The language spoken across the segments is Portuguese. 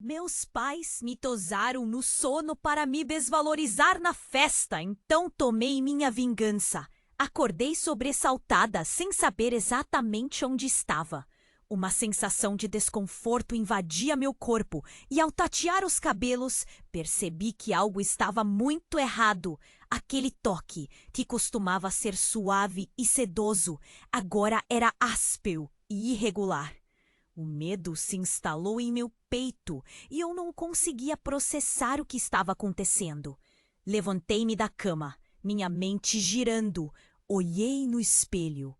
Meus pais me tosaram no sono para me desvalorizar na festa, então tomei minha vingança. Acordei sobressaltada, sem saber exatamente onde estava. Uma sensação de desconforto invadia meu corpo e, ao tatear os cabelos, percebi que algo estava muito errado. Aquele toque, que costumava ser suave e sedoso, agora era áspero e irregular. O medo se instalou em meu peito e eu não conseguia processar o que estava acontecendo. Levantei-me da cama, minha mente girando, olhei no espelho.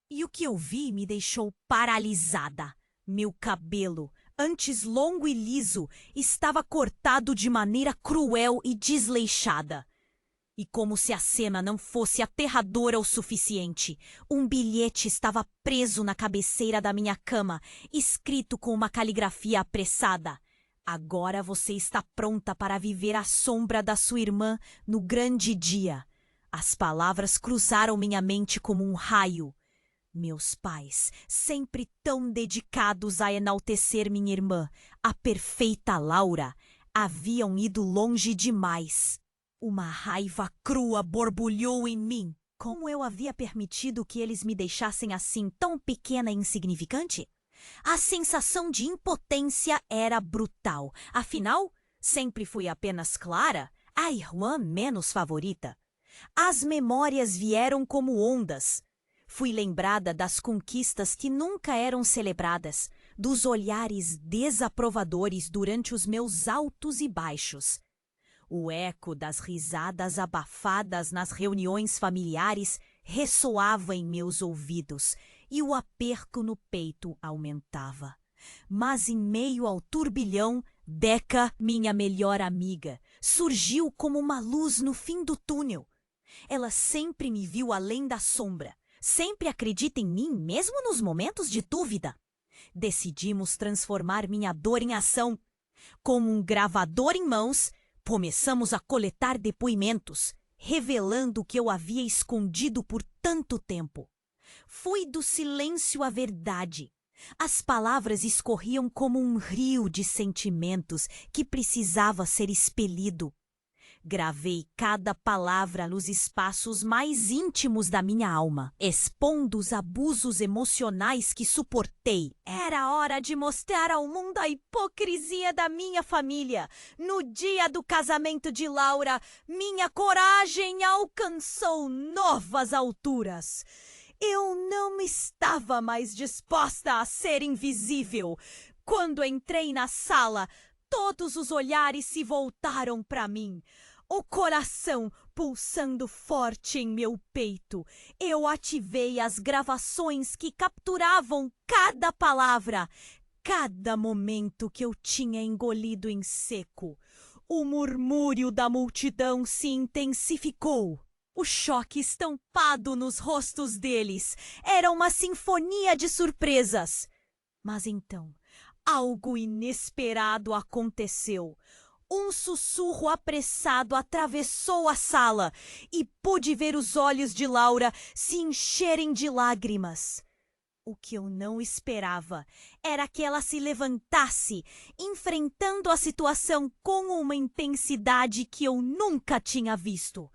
E o que eu vi me deixou paralisada. Meu cabelo, antes longo e liso, estava cortado de maneira cruel e desleixada. E como se a cena não fosse aterradora o suficiente, um bilhete estava preso na cabeceira da minha cama, escrito com uma caligrafia apressada. Agora você está pronta para viver à sombra da sua irmã no grande dia. As palavras cruzaram minha mente como um raio. Meus pais, sempre tão dedicados a enaltecer minha irmã, a perfeita Laura, haviam ido longe demais. Uma raiva crua borbulhou em mim. Como eu havia permitido que eles me deixassem assim, tão pequena e insignificante? A sensação de impotência era brutal. Afinal, sempre fui apenas Clara, a irmã menos favorita. As memórias vieram como ondas. Fui lembrada das conquistas que nunca eram celebradas, dos olhares desaprovadores durante os meus altos e baixos. O eco das risadas abafadas nas reuniões familiares ressoava em meus ouvidos e o aperto no peito aumentava. Mas em meio ao turbilhão, Deca, minha melhor amiga, surgiu como uma luz no fim do túnel. Ela sempre me viu além da sombra, sempre acredita em mim, mesmo nos momentos de dúvida. Decidimos transformar minha dor em ação. Com um gravador em mãos, começamos a coletar depoimentos, revelando o que eu havia escondido por tanto tempo. Fui do silêncio à verdade. As palavras escorriam como um rio de sentimentos que precisava ser expelido. Gravei cada palavra nos espaços mais íntimos da minha alma, expondo os abusos emocionais que suportei. Era hora de mostrar ao mundo a hipocrisia da minha família. No dia do casamento de Laura, minha coragem alcançou novas alturas. Eu não estava mais disposta a ser invisível. Quando entrei na sala, todos os olhares se voltaram para mim. O coração pulsando forte em meu peito, eu ativei as gravações que capturavam cada palavra, cada momento que eu tinha engolido em seco. O murmúrio da multidão se intensificou. O choque estampado nos rostos deles era uma sinfonia de surpresas. Mas então, algo inesperado aconteceu. Um sussurro apressado atravessou a sala e pude ver os olhos de Laura se encherem de lágrimas. O que eu não esperava era que ela se levantasse, enfrentando a situação com uma intensidade que eu nunca tinha visto.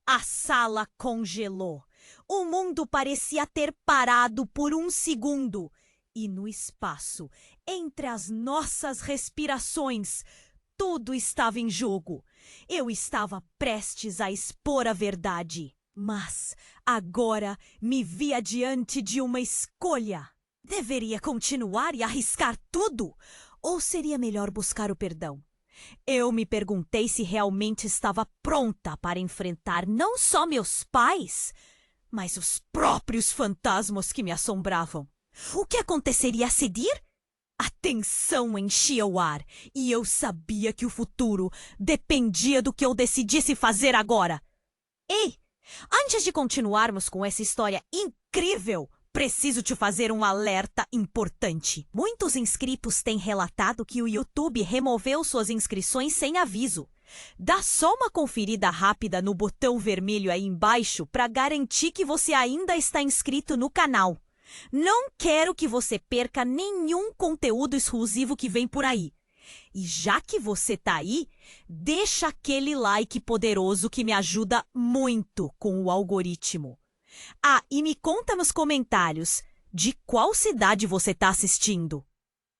A sala congelou. O mundo parecia ter parado por um segundo. E no espaço, entre as nossas respirações, tudo estava em jogo. Eu estava prestes a expor a verdade. Mas agora me via diante de uma escolha. Deveria continuar e arriscar tudo? Ou seria melhor buscar o perdão? Eu me perguntei se realmente estava pronta para enfrentar não só meus pais, mas os próprios fantasmas que me assombravam. O que aconteceria a seguir? A tensão enchia o ar e eu sabia que o futuro dependia do que eu decidisse fazer agora. Ei, antes de continuarmos com essa história incrível, preciso te fazer um alerta importante. Muitos inscritos têm relatado que o YouTube removeu suas inscrições sem aviso. Dá só uma conferida rápida no botão vermelho aí embaixo para garantir que você ainda está inscrito no canal. Não quero que você perca nenhum conteúdo exclusivo que vem por aí. E já que você tá aí, deixa aquele like poderoso que me ajuda muito com o algoritmo. Ah, e me conta nos comentários de qual cidade você tá assistindo.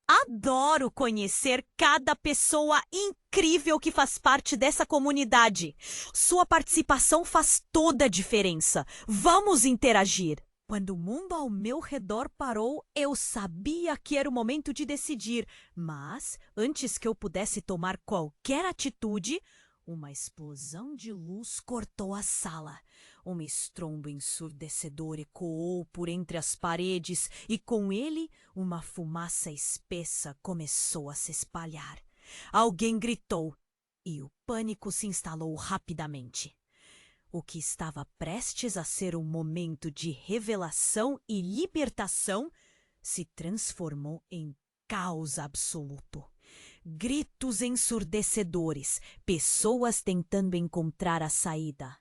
Adoro conhecer cada pessoa incrível que faz parte dessa comunidade. Sua participação faz toda a diferença. Vamos interagir! Quando o mundo ao meu redor parou, eu sabia que era o momento de decidir. Mas, antes que eu pudesse tomar qualquer atitude, uma explosão de luz cortou a sala. Um estrondo ensurdecedor ecoou por entre as paredes e, com ele, uma fumaça espessa começou a se espalhar. Alguém gritou e o pânico se instalou rapidamente. O que estava prestes a ser um momento de revelação e libertação se transformou em caos absoluto. Gritos ensurdecedores, pessoas tentando encontrar a saída.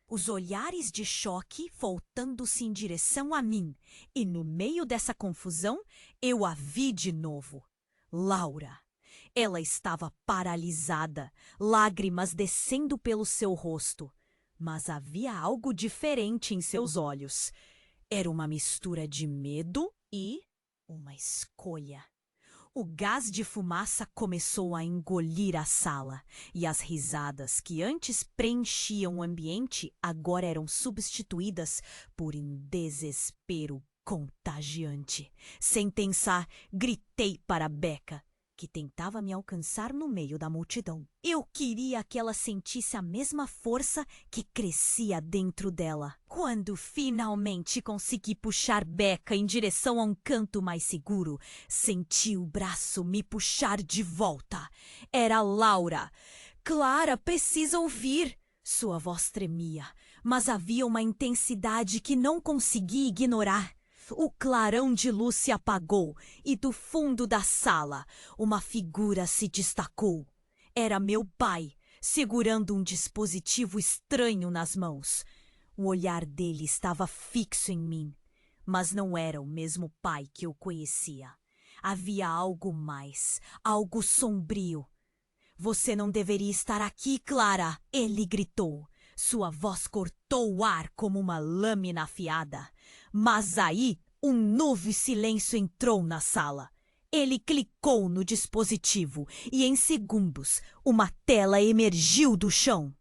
Os olhares de choque voltando-se em direção a mim, e no meio dessa confusão eu a vi de novo. Laura. Ela estava paralisada, lágrimas descendo pelo seu rosto. Mas havia algo diferente em seus olhos. Era uma mistura de medo e uma escolha. O gás de fumaça começou a engolir a sala, e as risadas que antes preenchiam o ambiente agora eram substituídas por um desespero contagiante. Sem pensar, gritei para Becca, que tentava me alcançar no meio da multidão. Eu queria que ela sentisse a mesma força que crescia dentro dela. Quando finalmente consegui puxar Becca em direção a um canto mais seguro, senti o braço me puxar de volta. Era Laura. Clara precisa ouvir. Sua voz tremia, mas havia uma intensidade que não consegui ignorar. O clarão de luz se apagou e do fundo da sala uma figura se destacou. Era meu pai, segurando um dispositivo estranho nas mãos. O olhar dele estava fixo em mim, mas não era o mesmo pai que eu conhecia. Havia algo mais, algo sombrio. Você não deveria estar aqui, Clara, ele gritou. Sua voz cortou o ar como uma lâmina afiada. Mas aí, um novo silêncio entrou na sala. Ele clicou no dispositivo e, em segundos, uma tela emergiu do chão.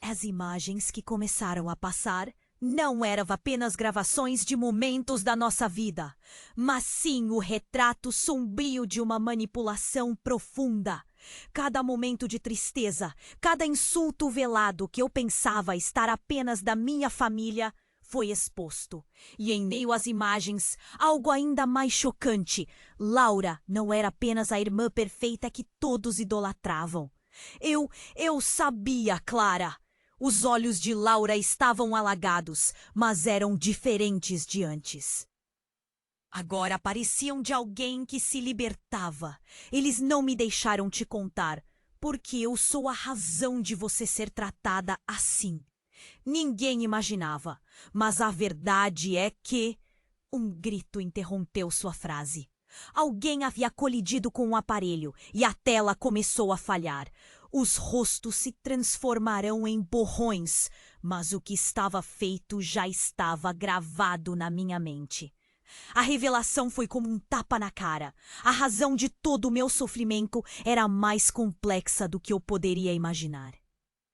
As imagens que começaram a passar não eram apenas gravações de momentos da nossa vida, mas sim o retrato sombrio de uma manipulação profunda. Cada momento de tristeza, cada insulto velado que eu pensava estar apenas da minha família, foi exposto. E em meio às imagens, algo ainda mais chocante. Laura não era apenas a irmã perfeita que todos idolatravam. Eu sabia, Clara. Os olhos de Laura estavam alagados, mas eram diferentes de antes. Agora pareciam de alguém que se libertava. Eles não me deixaram te contar, porque eu sou a razão de você ser tratada assim. Ninguém imaginava, mas a verdade é que... Um grito interrompeu sua frase. Alguém havia colidido com o aparelho e a tela começou a falhar. Os rostos se transformarão em borrões, mas o que estava feito já estava gravado na minha mente. A revelação foi como um tapa na cara. A razão de todo o meu sofrimento era mais complexa do que eu poderia imaginar.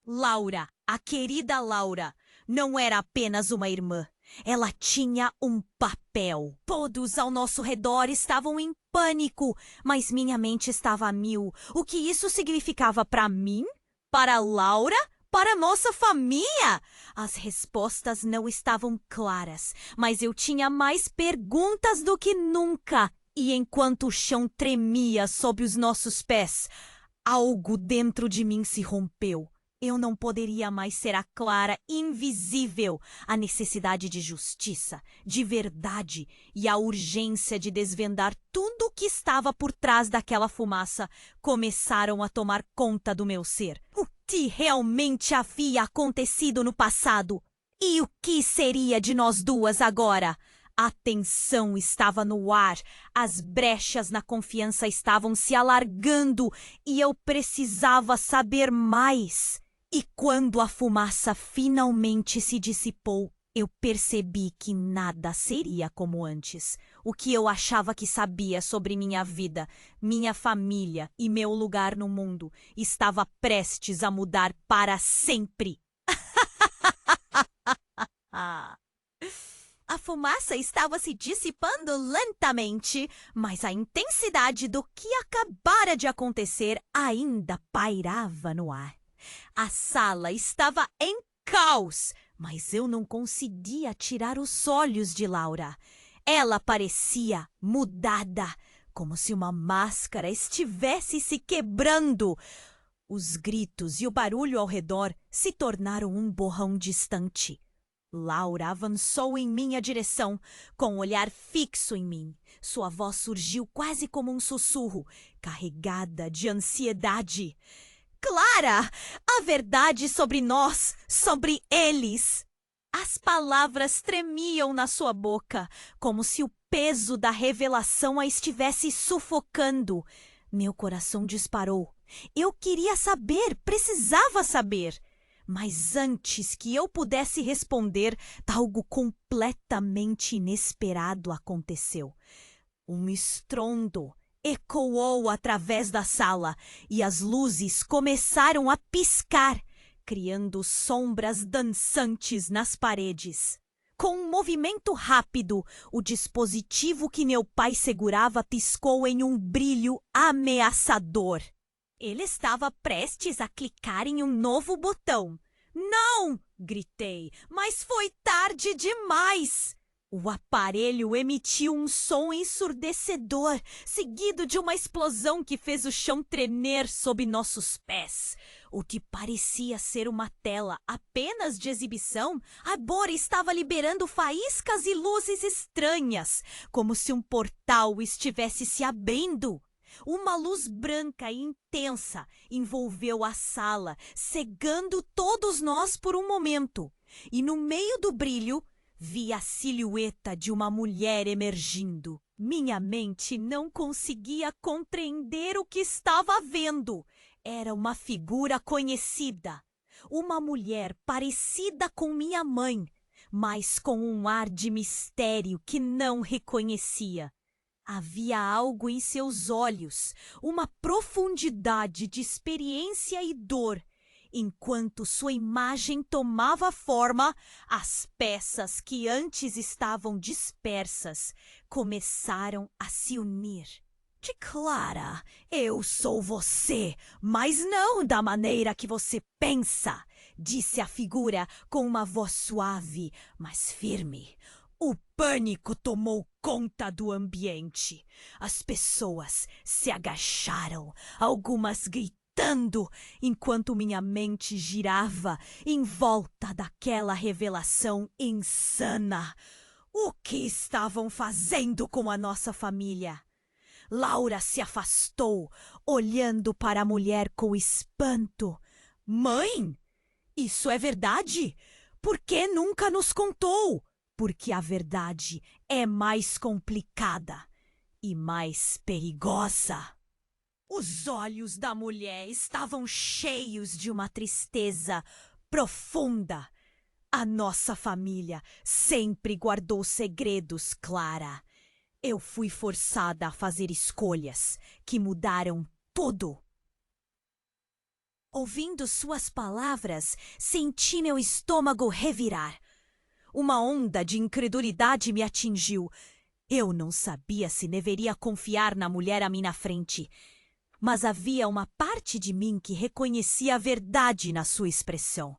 Laura, a querida Laura, não era apenas uma irmã. Ela tinha um papel. Todos ao nosso redor estavam em pânico, mas minha mente estava a mil. O que isso significava para mim? Para Laura? Para nossa família? As respostas não estavam claras, mas eu tinha mais perguntas do que nunca. E enquanto o chão tremia sob os nossos pés, algo dentro de mim se rompeu. Eu não poderia mais ser a Clara invisível. A necessidade de justiça, de verdade e a urgência de desvendar tudo o que estava por trás daquela fumaça começaram a tomar conta do meu ser. O que realmente havia acontecido no passado? E o que seria de nós duas agora? A tensão estava no ar, as brechas na confiança estavam se alargando e eu precisava saber mais. E quando a fumaça finalmente se dissipou, eu percebi que nada seria como antes. O que eu achava que sabia sobre minha vida, minha família e meu lugar no mundo estava prestes a mudar para sempre. A fumaça estava se dissipando lentamente, mas a intensidade do que acabara de acontecer ainda pairava no ar. A sala estava em caos, mas eu não conseguia tirar os olhos de Laura. Ela parecia mudada, como se uma máscara estivesse se quebrando. Os gritos e o barulho ao redor se tornaram um borrão distante. Laura avançou em minha direção, com um olhar fixo em mim. Sua voz surgiu quase como um sussurro, carregada de ansiedade. Clara, a verdade sobre nós, sobre eles. As palavras tremiam na sua boca, como se o peso da revelação a estivesse sufocando. Meu coração disparou. Eu queria saber, precisava saber. Mas antes que eu pudesse responder, algo completamente inesperado aconteceu. Um estrondo ecoou através da sala e as luzes começaram a piscar, criando sombras dançantes nas paredes. Com um movimento rápido, o dispositivo que meu pai segurava piscou em um brilho ameaçador. Ele estava prestes a clicar em um novo botão. Não! Gritei, mas foi tarde demais! O aparelho emitiu um som ensurdecedor, seguido de uma explosão que fez o chão tremer sob nossos pés. O que parecia ser uma tela apenas de exibição, agora estava liberando faíscas e luzes estranhas, como se um portal estivesse se abrindo. Uma luz branca e intensa envolveu a sala, cegando todos nós por um momento. E no meio do brilho, vi a silhueta de uma mulher emergindo. Minha mente não conseguia compreender o que estava vendo. Era uma figura conhecida. Uma mulher parecida com minha mãe, mas com um ar de mistério que não reconhecia. Havia algo em seus olhos, uma profundidade de experiência e dor. Enquanto sua imagem tomava forma, as peças que antes estavam dispersas começaram a se unir. De Clara, eu sou você, mas não da maneira que você pensa, disse a figura com uma voz suave, mas firme. O pânico tomou conta do ambiente. As pessoas se agacharam, algumas gritando, enquanto minha mente girava em volta daquela revelação insana. O que estavam fazendo com a nossa família? Laura se afastou, olhando para a mulher com espanto. Mãe, isso é verdade? Por que nunca nos contou? Porque a verdade é mais complicada e mais perigosa. Os olhos da mulher estavam cheios de uma tristeza profunda. A nossa família sempre guardou segredos, Clara. Eu fui forçada a fazer escolhas que mudaram tudo. Ouvindo suas palavras, senti meu estômago revirar. Uma onda de incredulidade me atingiu. Eu não sabia se deveria confiar na mulher à minha frente. Mas havia uma parte de mim que reconhecia a verdade na sua expressão.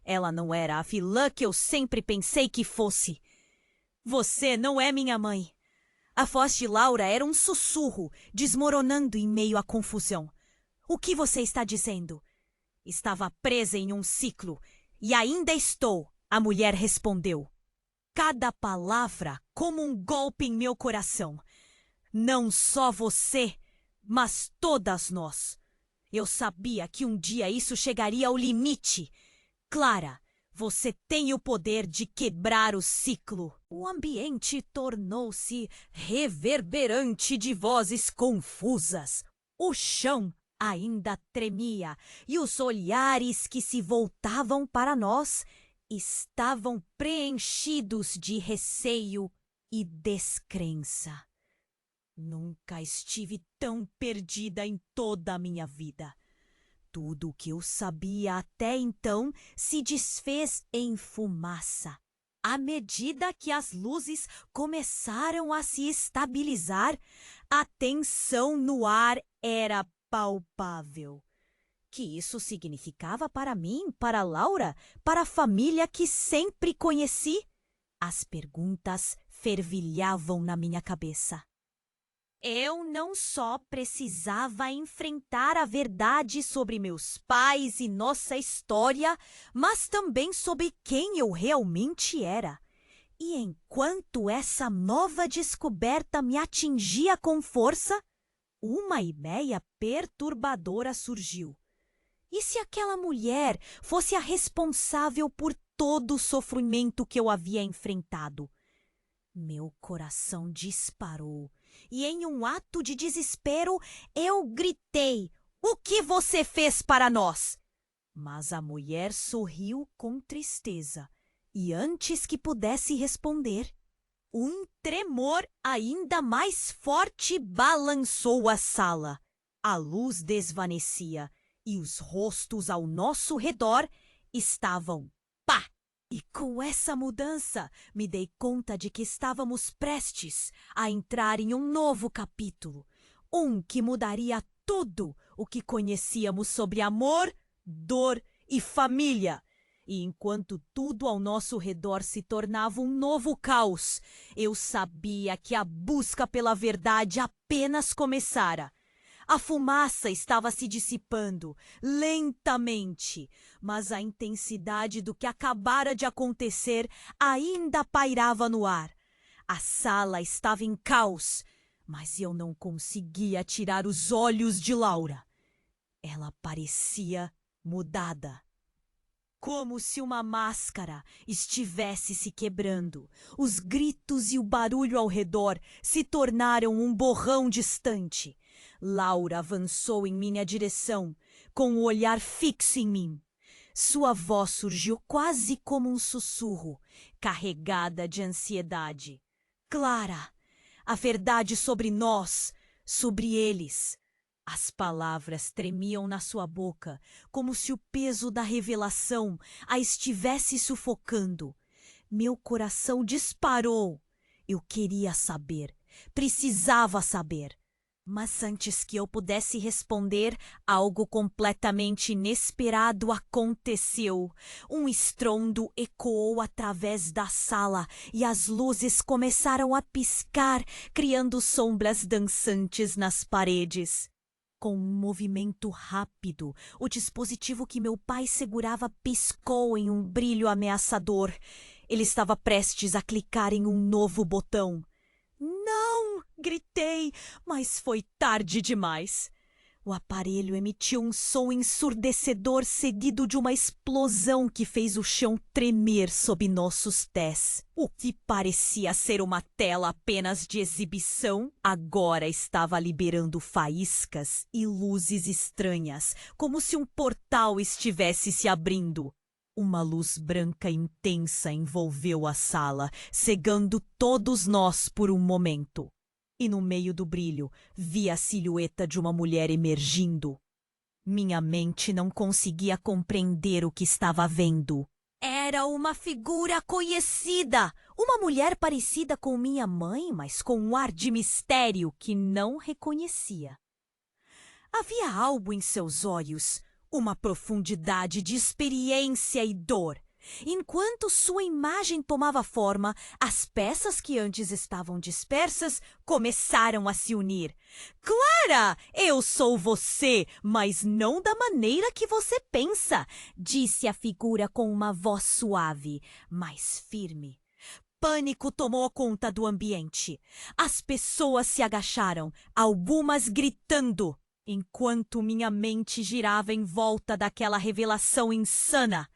Ela não era a vilã que eu sempre pensei que fosse. Você não é minha mãe. A voz de Laura era um sussurro, desmoronando em meio à confusão. O que você está dizendo? Estava presa em um ciclo, e ainda estou. A mulher respondeu. Cada palavra como um golpe em meu coração. Não só você, mas todas nós. Eu sabia que um dia isso chegaria ao limite. Clara, Você tem o poder de quebrar o ciclo. O ambiente tornou-se reverberante de vozes confusas. O chão ainda tremia e os olhares que se voltavam para nós estavam preenchidos de receio e descrença. Nunca estive tão perdida em toda a minha vida. Tudo o que eu sabia até então se desfez em fumaça. À medida que as luzes começaram a se estabilizar, a tensão no ar era palpável. Que isso significava para mim, para Laura, para a família que sempre conheci? As perguntas fervilhavam na minha cabeça. Eu não só precisava enfrentar a verdade sobre meus pais e nossa história, mas também sobre quem eu realmente era. E enquanto essa nova descoberta me atingia com força, uma ideia perturbadora surgiu. E se aquela mulher fosse a responsável por todo o sofrimento que eu havia enfrentado? Meu coração disparou e, em um ato de desespero, eu gritei: "O que você fez para nós?" Mas a mulher sorriu com tristeza e, antes que pudesse responder, um tremor ainda mais forte balançou a sala. A luz desvanecia e os rostos ao nosso redor estavam pá! E com essa mudança, me dei conta de que estávamos prestes a entrar em um novo capítulo. Um que mudaria tudo o que conhecíamos sobre amor, dor e família. E enquanto tudo ao nosso redor se tornava um novo caos, eu sabia que a busca pela verdade apenas começara. A fumaça estava se dissipando lentamente, mas a intensidade do que acabara de acontecer ainda pairava no ar. A sala estava em caos, mas eu não conseguia tirar os olhos de Laura. Ela parecia mudada. Como se uma máscara estivesse se quebrando. Os gritos e o barulho ao redor se tornaram um borrão distante. Laura avançou em minha direção, com o olhar fixo em mim. Sua voz surgiu quase como um sussurro, carregada de ansiedade. Clara, a verdade sobre nós, sobre eles. As palavras tremiam na sua boca, como se o peso da revelação a estivesse sufocando. Meu coração disparou. Eu queria saber, precisava saber. Mas antes que eu pudesse responder, algo completamente inesperado aconteceu. Um estrondo ecoou através da sala e as luzes começaram a piscar, criando sombras dançantes nas paredes. Com um movimento rápido, o dispositivo que meu pai segurava piscou em um brilho ameaçador. Ele estava prestes a clicar em um novo botão. "Não!" gritei, mas foi tarde demais. O aparelho emitiu um som ensurdecedor seguido de uma explosão que fez o chão tremer sob nossos pés. O que parecia ser uma tela apenas de exibição, agora estava liberando faíscas e luzes estranhas, como se um portal estivesse se abrindo. Uma luz branca intensa envolveu a sala, cegando todos nós por um momento. E no meio do brilho, vi a silhueta de uma mulher emergindo. Minha mente não conseguia compreender o que estava vendo. Era uma figura conhecida! Uma mulher parecida com minha mãe, mas com um ar de mistério que não reconhecia. Havia algo em seus olhos, uma profundidade de experiência e dor. Enquanto sua imagem tomava forma, as peças que antes estavam dispersas começaram a se unir. "Clara, eu sou você, mas não da maneira que você pensa", disse a figura com uma voz suave, mas firme. Pânico tomou conta do ambiente. As pessoas se agacharam, algumas gritando, enquanto minha mente girava em volta daquela revelação insana.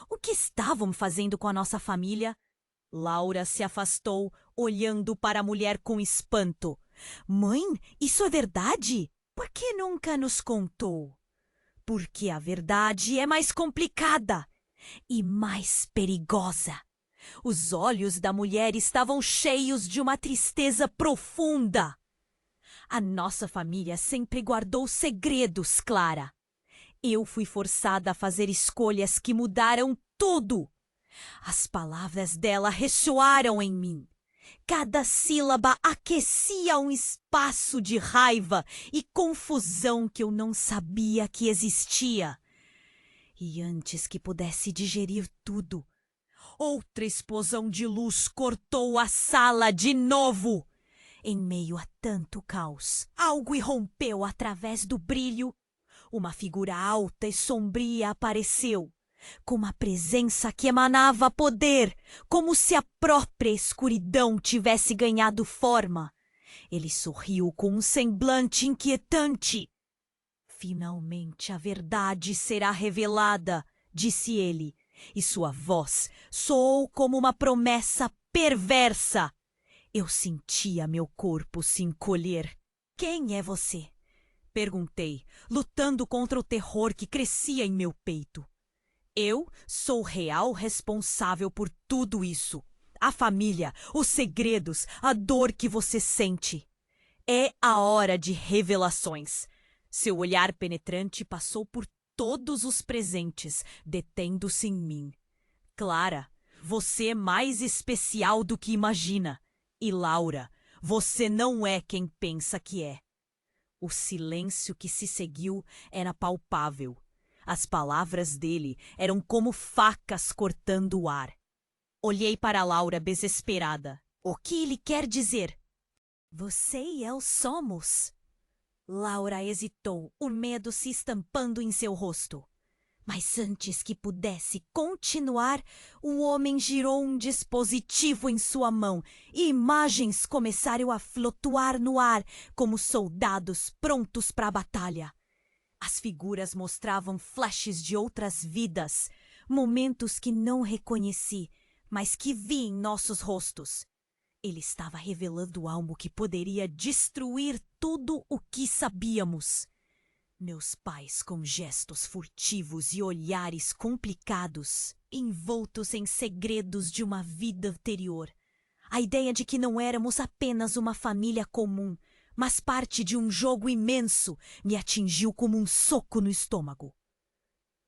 O que estavam fazendo com a nossa família? Laura se afastou, olhando para a mulher com espanto. Mãe, isso é verdade? Por que nunca nos contou? Porque a verdade é mais complicada e mais perigosa. Os olhos da mulher estavam cheios de uma tristeza profunda. A nossa família sempre guardou segredos, Clara. Eu fui forçada a fazer escolhas que mudaram tudo. As palavras dela ressoaram em mim. Cada sílaba aquecia um espaço de raiva e confusão que eu não sabia que existia. E antes que pudesse digerir tudo, outra explosão de luz cortou a sala de novo. Em meio a tanto caos, algo irrompeu através do brilho. Uma figura alta e sombria apareceu, com uma presença que emanava poder, como se a própria escuridão tivesse ganhado forma. Ele sorriu com um semblante inquietante. Finalmente a verdade será revelada, disse ele, e sua voz soou como uma promessa perversa. Eu sentia meu corpo se encolher. Quem é você? Perguntei, lutando contra o terror que crescia em meu peito. Eu sou o real responsável por tudo isso. A família, os segredos, a dor que você sente. É a hora de revelações. Seu olhar penetrante passou por todos os presentes, detendo-se em mim. Clara, você é mais especial do que imagina. E Laura, você não é quem pensa que é. O silêncio que se seguiu era palpável. As palavras dele eram como facas cortando o ar. Olhei para Laura desesperada. O que ele quer dizer? Você e eu somos. Laura hesitou, o medo se estampando em seu rosto. Mas antes que pudesse continuar, o homem girou um dispositivo em sua mão e imagens começaram a flutuar no ar como soldados prontos para a batalha. As figuras mostravam flashes de outras vidas, momentos que não reconheci, mas que vi em nossos rostos. Ele estava revelando algo que poderia destruir tudo o que sabíamos. Meus pais, com gestos furtivos e olhares complicados, envoltos em segredos de uma vida anterior. A ideia de que não éramos apenas uma família comum, mas parte de um jogo imenso, me atingiu como um soco no estômago.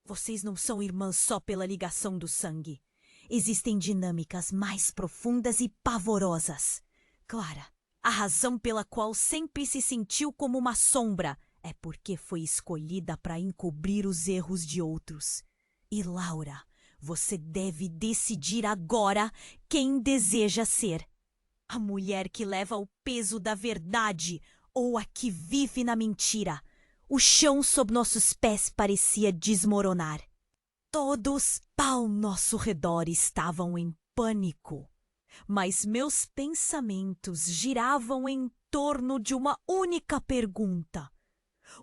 Vocês não são irmãs só pela ligação do sangue. Existem dinâmicas mais profundas e pavorosas. Clara, a razão pela qual sempre se sentiu como uma sombra é porque foi escolhida para encobrir os erros de outros. E Laura, você deve decidir agora quem deseja ser. A mulher que leva o peso da verdade ou a que vive na mentira. O chão sob nossos pés parecia desmoronar. Todos ao nosso redor estavam em pânico, mas meus pensamentos giravam em torno de uma única pergunta: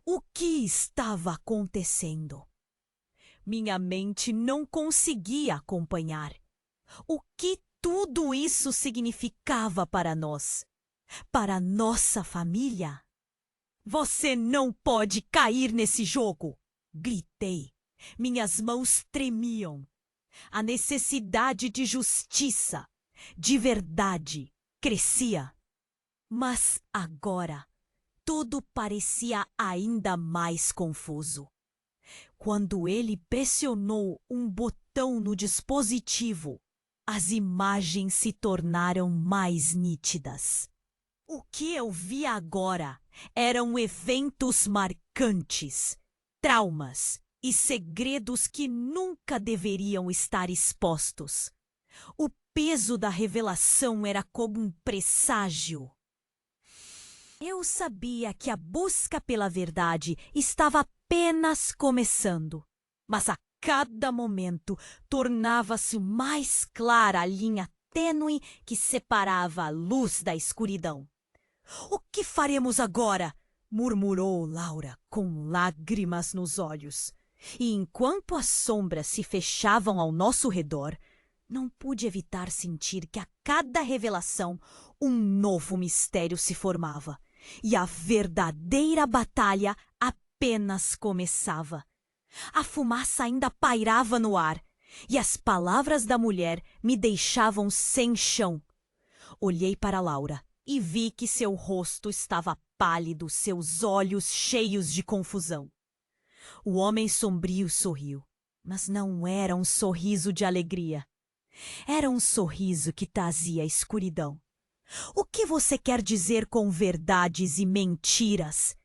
o que estava acontecendo? Minha mente não conseguia acompanhar. O que tudo isso significava para nós? Para nossa família? Você não pode cair nesse jogo! Gritei. Minhas mãos tremiam. A necessidade de justiça, de verdade, crescia. Mas agora, tudo parecia ainda mais confuso. Quando ele pressionou um botão no dispositivo, as imagens se tornaram mais nítidas. O que eu via agora eram eventos marcantes, traumas e segredos que nunca deveriam estar expostos. O peso da revelação era como um presságio. Eu sabia que a busca pela verdade estava apenas começando, mas a cada momento tornava-se mais clara a linha tênue que separava a luz da escuridão. O que faremos agora? Murmurou Laura com lágrimas nos olhos. E enquanto as sombras se fechavam ao nosso redor, não pude evitar sentir que a cada revelação um novo mistério se formava. E a verdadeira batalha apenas começava. A fumaça ainda pairava no ar, e as palavras da mulher me deixavam sem chão. Olhei para Laura e vi que seu rosto estava pálido, seus olhos cheios de confusão. O homem sombrio sorriu, mas não era um sorriso de alegria. Era um sorriso que trazia escuridão. O que você quer dizer com verdades e mentiras?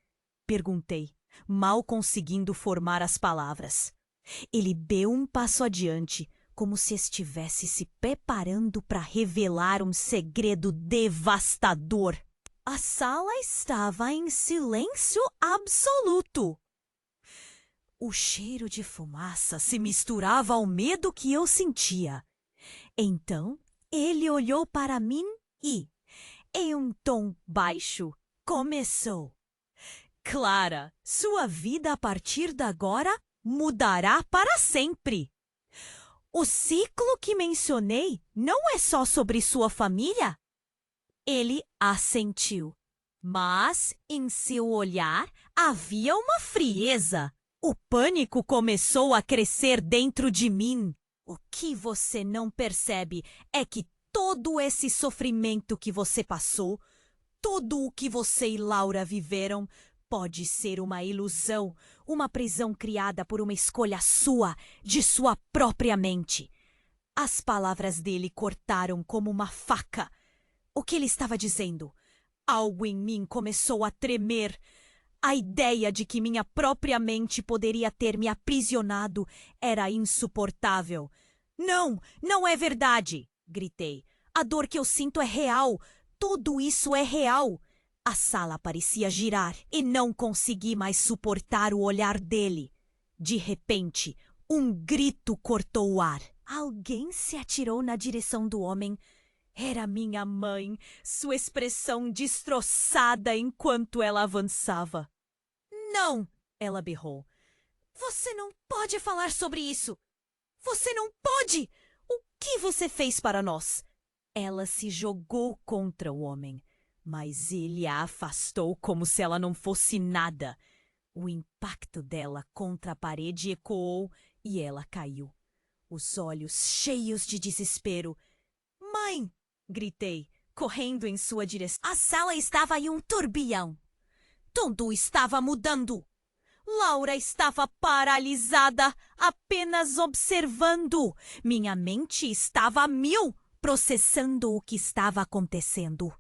Perguntei, mal conseguindo formar as palavras. Ele deu um passo adiante, como se estivesse se preparando para revelar um segredo devastador. A sala estava em silêncio absoluto. O cheiro de fumaça se misturava ao medo que eu sentia. Então, ele olhou para mim e, em um tom baixo, começou. Clara, sua vida a partir de agora mudará para sempre. O ciclo que mencionei não é só sobre sua família? Ele assentiu, mas em seu olhar havia uma frieza. O pânico começou a crescer dentro de mim. O que você não percebe é que todo esse sofrimento que você passou, tudo o que você e Laura viveram, pode ser uma ilusão, uma prisão criada por uma escolha sua, de sua própria mente. As palavras dele cortaram como uma faca. O que ele estava dizendo? Algo em mim começou a tremer. A ideia de que minha própria mente poderia ter me aprisionado era insuportável. Não, não é verdade! Gritei. A dor que eu sinto é real. Tudo isso é real. A sala parecia girar e não consegui mais suportar o olhar dele. De repente, um grito cortou o ar. Alguém se atirou na direção do homem. Era minha mãe, sua expressão destroçada enquanto ela avançava. Não! Ela berrou. Você não pode falar sobre isso! Você não pode! O que você fez para nós? Ela se jogou contra o homem, mas ele a afastou como se ela não fosse nada. O impacto dela contra a parede ecoou e ela caiu. Os olhos cheios de desespero. Mãe! Gritei, correndo em sua direção. A sala estava em um turbilhão. Tudo estava mudando. Laura estava paralisada, apenas observando. Minha mente estava a mil, processando o que estava acontecendo.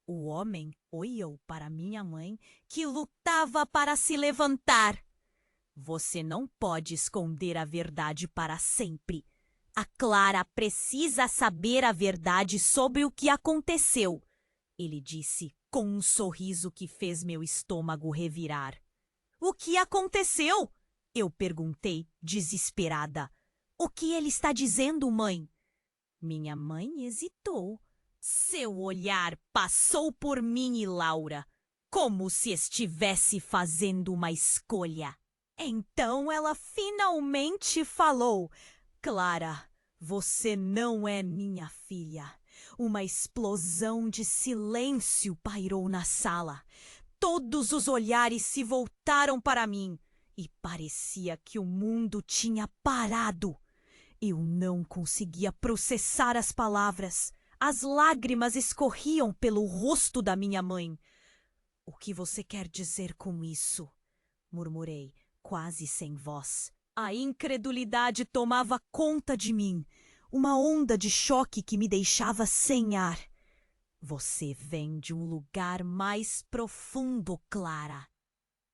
O homem olhou para minha mãe, que lutava para se levantar. Você não pode esconder a verdade para sempre. A Clara precisa saber a verdade sobre o que aconteceu, ele disse com um sorriso que fez meu estômago revirar. O que aconteceu? Eu perguntei, desesperada. O que ele está dizendo, mãe? Minha mãe hesitou. Seu olhar passou por mim e Laura, como se estivesse fazendo uma escolha. Então ela finalmente falou. Clara, você não é minha filha. Uma explosão de silêncio pairou na sala. Todos os olhares se voltaram para mim e parecia que o mundo tinha parado. Eu não conseguia processar as palavras. As lágrimas escorriam pelo rosto da minha mãe. O que você quer dizer com isso? Murmurei, quase sem voz. A incredulidade tomava conta de mim, uma onda de choque que me deixava sem ar. Você vem de um lugar mais profundo, Clara.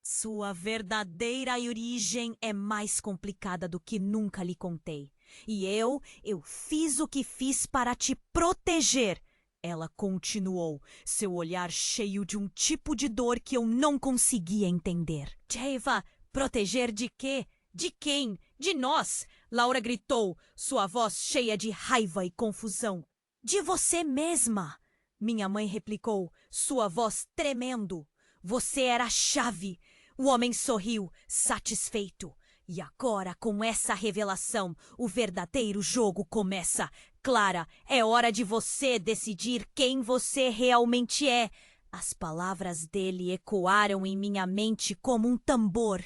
Sua verdadeira origem é mais complicada do que nunca lhe contei. E eu fiz o que fiz para te proteger. Ela continuou, seu olhar cheio de um tipo de dor que eu não conseguia entender. Jaiva, proteger de quê? De quem? De nós! Laura gritou, sua voz cheia de raiva e confusão. De você mesma! Minha mãe replicou, sua voz tremendo. Você era a chave. O homem sorriu, satisfeito. E agora, com essa revelação, o verdadeiro jogo começa. Clara, é hora de você decidir quem você realmente é. As palavras dele ecoaram em minha mente como um tambor.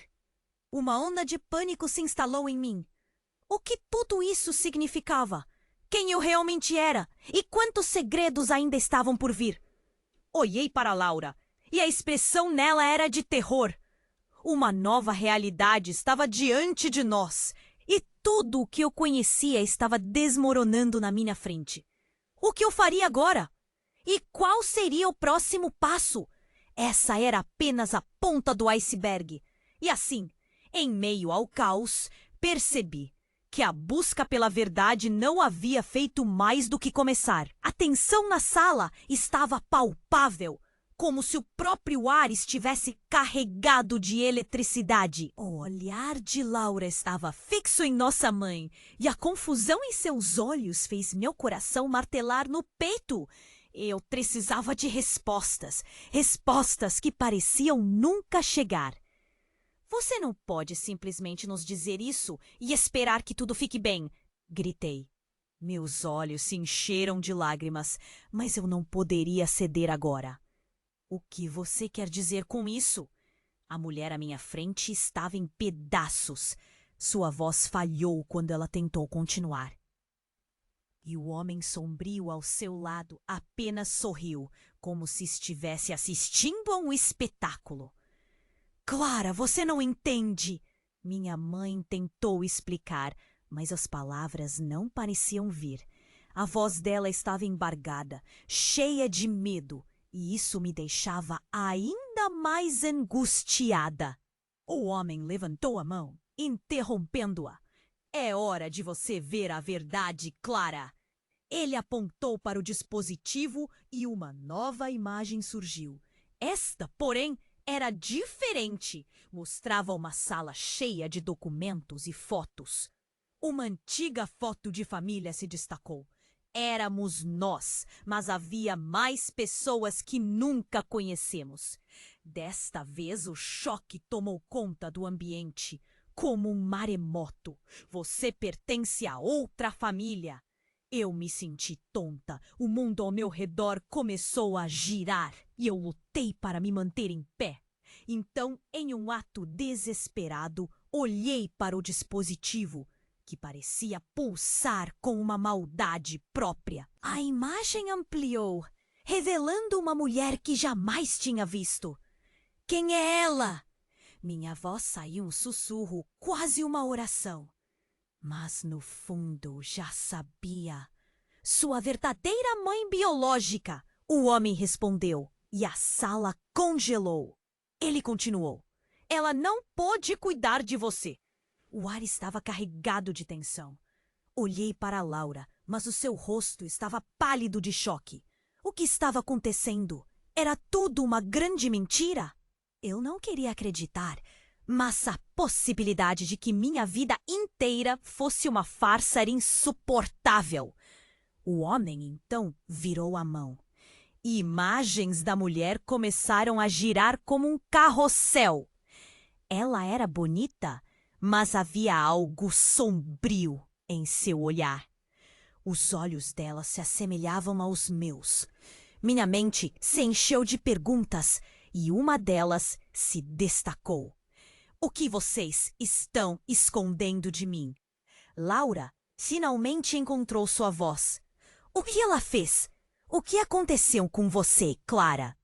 Uma onda de pânico se instalou em mim. O que tudo isso significava? Quem eu realmente era? E quantos segredos ainda estavam por vir? Olhei para Laura, e a expressão nela era de terror. Uma nova realidade estava diante de nós, e tudo o que eu conhecia estava desmoronando na minha frente. O que eu faria agora? E qual seria o próximo passo? Essa era apenas a ponta do iceberg. E assim, em meio ao caos, percebi que a busca pela verdade não havia feito mais do que começar. A tensão na sala estava palpável, como se o próprio ar estivesse carregado de eletricidade. O olhar de Laura estava fixo em nossa mãe, e a confusão em seus olhos fez meu coração martelar no peito. Eu precisava de respostas, respostas que pareciam nunca chegar. Você não pode simplesmente nos dizer isso e esperar que tudo fique bem, gritei. Meus olhos se encheram de lágrimas, mas eu não poderia ceder agora. O que você quer dizer com isso? A mulher à minha frente estava em pedaços. Sua voz falhou quando ela tentou continuar. E o homem sombrio ao seu lado apenas sorriu, como se estivesse assistindo a um espetáculo. Clara, você não entende! Minha mãe tentou explicar, mas as palavras não pareciam vir. A voz dela estava embargada, cheia de medo. E isso me deixava ainda mais angustiada. O homem levantou a mão, interrompendo-a. É hora de você ver a verdade, Clara. Ele apontou para o dispositivo e uma nova imagem surgiu. Esta, porém, era diferente. Mostrava uma sala cheia de documentos e fotos. Uma antiga foto de família se destacou. Éramos nós, mas havia mais pessoas que nunca conhecemos. Desta vez o choque tomou conta do ambiente, como um maremoto. Você pertence a outra família. Eu me senti tonta. O mundo ao meu redor começou a girar e eu lutei para me manter em pé. Então, em um ato desesperado, olhei para o dispositivo, que parecia pulsar com uma maldade própria. A imagem ampliou, revelando uma mulher que jamais tinha visto. Quem é ela? Minha voz saiu um sussurro, quase uma oração. Mas no fundo já sabia. Sua verdadeira mãe biológica, o homem respondeu, e a sala congelou. Ele continuou. Ela não pôde cuidar de você. O ar estava carregado de tensão. Olhei para Laura, mas o seu rosto estava pálido de choque. O que estava acontecendo? Era tudo uma grande mentira? Eu não queria acreditar, mas a possibilidade de que minha vida inteira fosse uma farsa era insuportável. O homem, então, virou a mão. E imagens da mulher começaram a girar como um carrossel. Ela era bonita, mas havia algo sombrio em seu olhar. Os olhos dela se assemelhavam aos meus. Minha mente se encheu de perguntas e uma delas se destacou. O que vocês estão escondendo de mim? Laura finalmente encontrou sua voz. O que ela fez? O que aconteceu com você, Clara?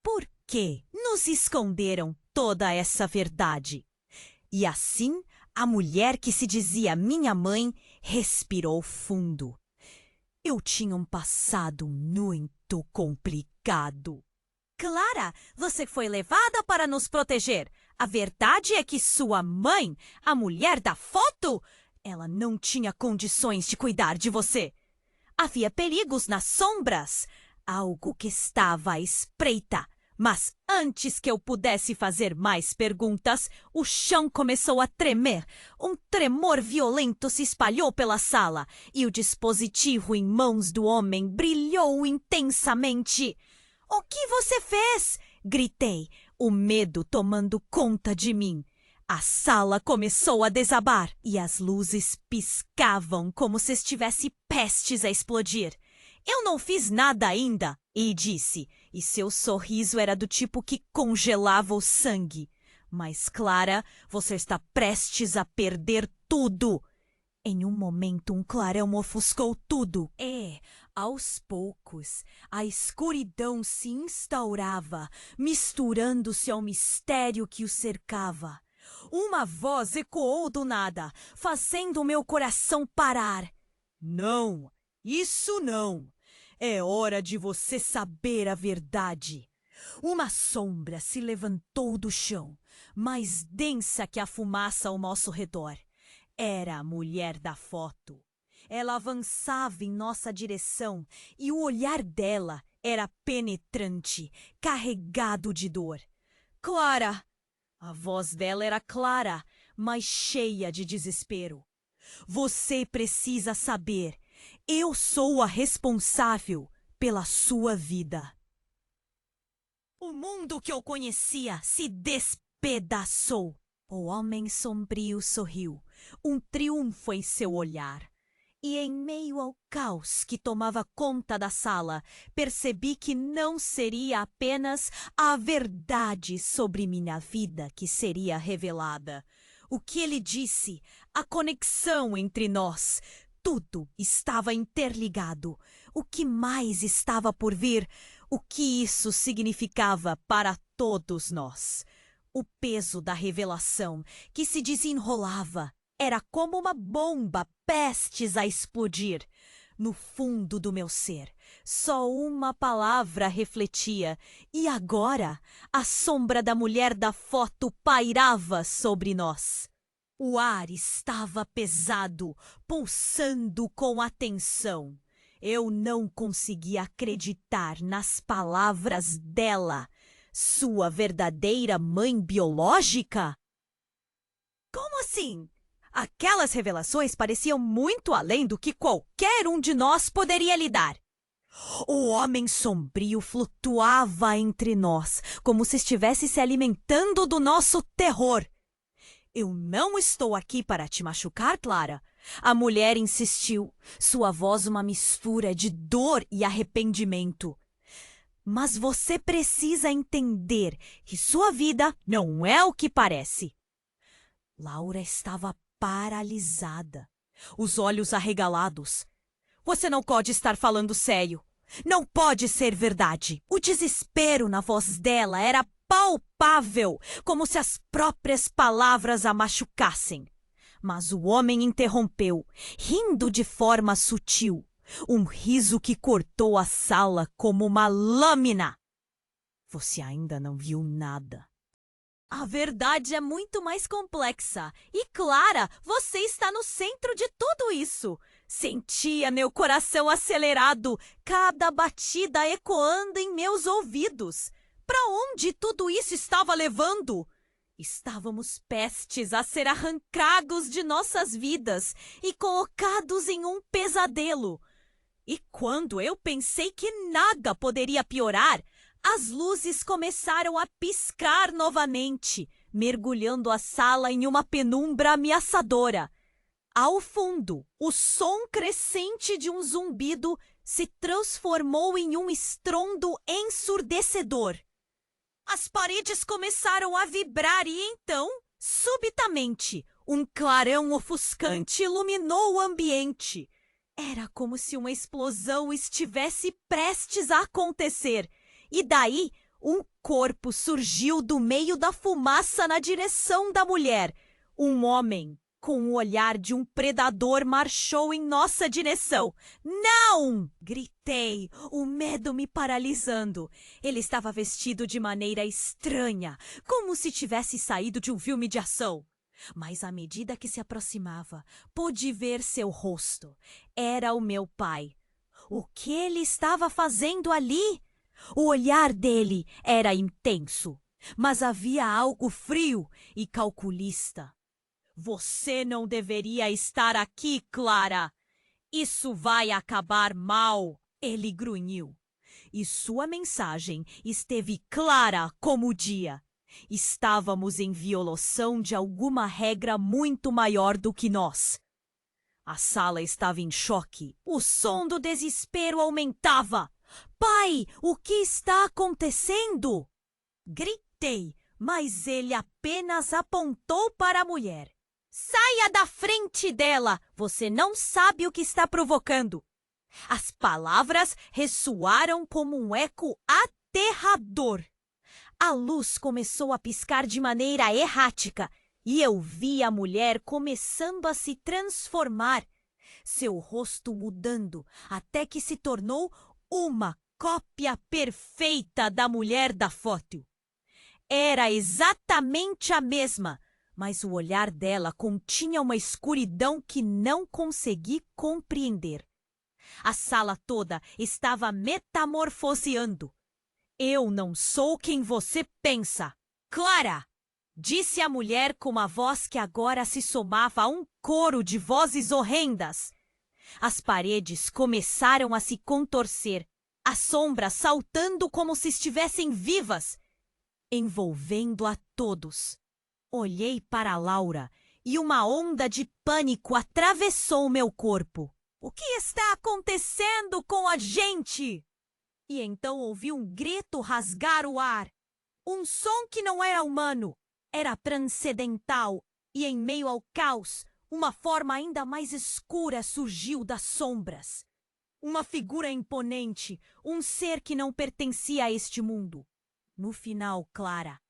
Por que nos esconderam toda essa verdade? E assim, a mulher que se dizia minha mãe respirou fundo. Eu tinha um passado muito complicado. Clara, você foi levada para nos proteger. A verdade é que sua mãe, a mulher da foto, ela não tinha condições de cuidar de você. Havia perigos nas sombras, algo que estava à espreita. Mas antes que eu pudesse fazer mais perguntas, o chão começou a tremer. Um tremor violento se espalhou pela sala e o dispositivo em mãos do homem brilhou intensamente. — O que você fez? Gritei, o medo tomando conta de mim. A sala começou a desabar e as luzes piscavam como se estivesse prestes a explodir. Eu não fiz nada ainda, e disse, e seu sorriso era do tipo que congelava o sangue. Mas, Clara, você está prestes a perder tudo. Em um momento, um clarão ofuscou tudo. Aos poucos, a escuridão se instaurava, misturando-se ao mistério que o cercava. Uma voz ecoou do nada, fazendo meu coração parar. Não, isso não. É hora de você saber a verdade. Uma sombra se levantou do chão, mais densa que a fumaça ao nosso redor. Era a mulher da foto. Ela avançava em nossa direção e o olhar dela era penetrante, carregado de dor. Clara! A voz dela era clara, mas cheia de desespero. Você precisa saber. Eu sou a responsável pela sua vida. O mundo que eu conhecia se despedaçou. O homem sombrio sorriu, um triunfo em seu olhar. E em meio ao caos que tomava conta da sala, percebi que não seria apenas a verdade sobre minha vida que seria revelada. O que ele disse, a conexão entre nós, tudo estava interligado. O que mais estava por vir? O que isso significava para todos nós? O peso da revelação que se desenrolava era como uma bomba prestes a explodir. No fundo do meu ser, só uma palavra refletia, e agora a sombra da mulher da foto pairava sobre nós. O ar estava pesado, pulsando com atenção. Eu não conseguia acreditar nas palavras dela. Sua verdadeira mãe biológica? Como assim? Aquelas revelações pareciam muito além do que qualquer um de nós poderia lidar. O homem sombrio flutuava entre nós, como se estivesse se alimentando do nosso terror. Eu não estou aqui para te machucar, Clara. A mulher insistiu, sua voz uma mistura de dor e arrependimento. Mas você precisa entender que sua vida não é o que parece. Laura estava paralisada, os olhos arregalados. Você não pode estar falando sério. Não pode ser verdade. O desespero na voz dela era palpável, como se as próprias palavras a machucassem. Mas o homem interrompeu, rindo de forma sutil. Um riso que cortou a sala como uma lâmina. Você ainda não viu nada. A verdade é muito mais complexa. E, Clara, você está no centro de tudo isso. Sentia meu coração acelerado, cada batida ecoando em meus ouvidos. Para onde tudo isso estava levando? Estávamos prestes a ser arrancados de nossas vidas e colocados em um pesadelo. E quando eu pensei que nada poderia piorar, as luzes começaram a piscar novamente, mergulhando a sala em uma penumbra ameaçadora. Ao fundo, o som crescente de um zumbido se transformou em um estrondo ensurdecedor. As paredes começaram a vibrar e então, subitamente, um clarão ofuscante iluminou o ambiente. Era como se uma explosão estivesse prestes a acontecer. E daí, um corpo surgiu do meio da fumaça na direção da mulher. Um homem, com o olhar de um predador, marchou em nossa direção. Não! Gritei, o medo me paralisando. Ele estava vestido de maneira estranha, como se tivesse saído de um filme de ação. Mas à medida que se aproximava, pude ver seu rosto. Era o meu pai. O que ele estava fazendo ali? O olhar dele era intenso, mas havia algo frio e calculista. Você não deveria estar aqui, Clara. Isso vai acabar mal, ele grunhiu. E sua mensagem esteve clara como o dia. Estávamos em violação de alguma regra muito maior do que nós. A sala estava em choque. O som do desespero aumentava. Pai, o que está acontecendo? Gritei, mas ele apenas apontou para a mulher. Saia da frente dela! Você não sabe o que está provocando. As palavras ressoaram como um eco aterrador. A luz começou a piscar de maneira errática e eu vi a mulher começando a se transformar, seu rosto mudando até que se tornou uma cópia perfeita da mulher da foto. Era exatamente a mesma, mas o olhar dela continha uma escuridão que não consegui compreender. A sala toda estava metamorfoseando. Eu não sou quem você pensa. Clara! Disse a mulher com uma voz que agora se somava a um coro de vozes horrendas. As paredes começaram a se contorcer, as sombras saltando como se estivessem vivas, envolvendo a todos. Olhei para Laura e uma onda de pânico atravessou meu corpo. O que está acontecendo com a gente? E então ouvi um grito rasgar o ar. Um som que não era humano, era transcendental, e em meio ao caos, uma forma ainda mais escura surgiu das sombras. Uma figura imponente, um ser que não pertencia a este mundo. No final, Clara,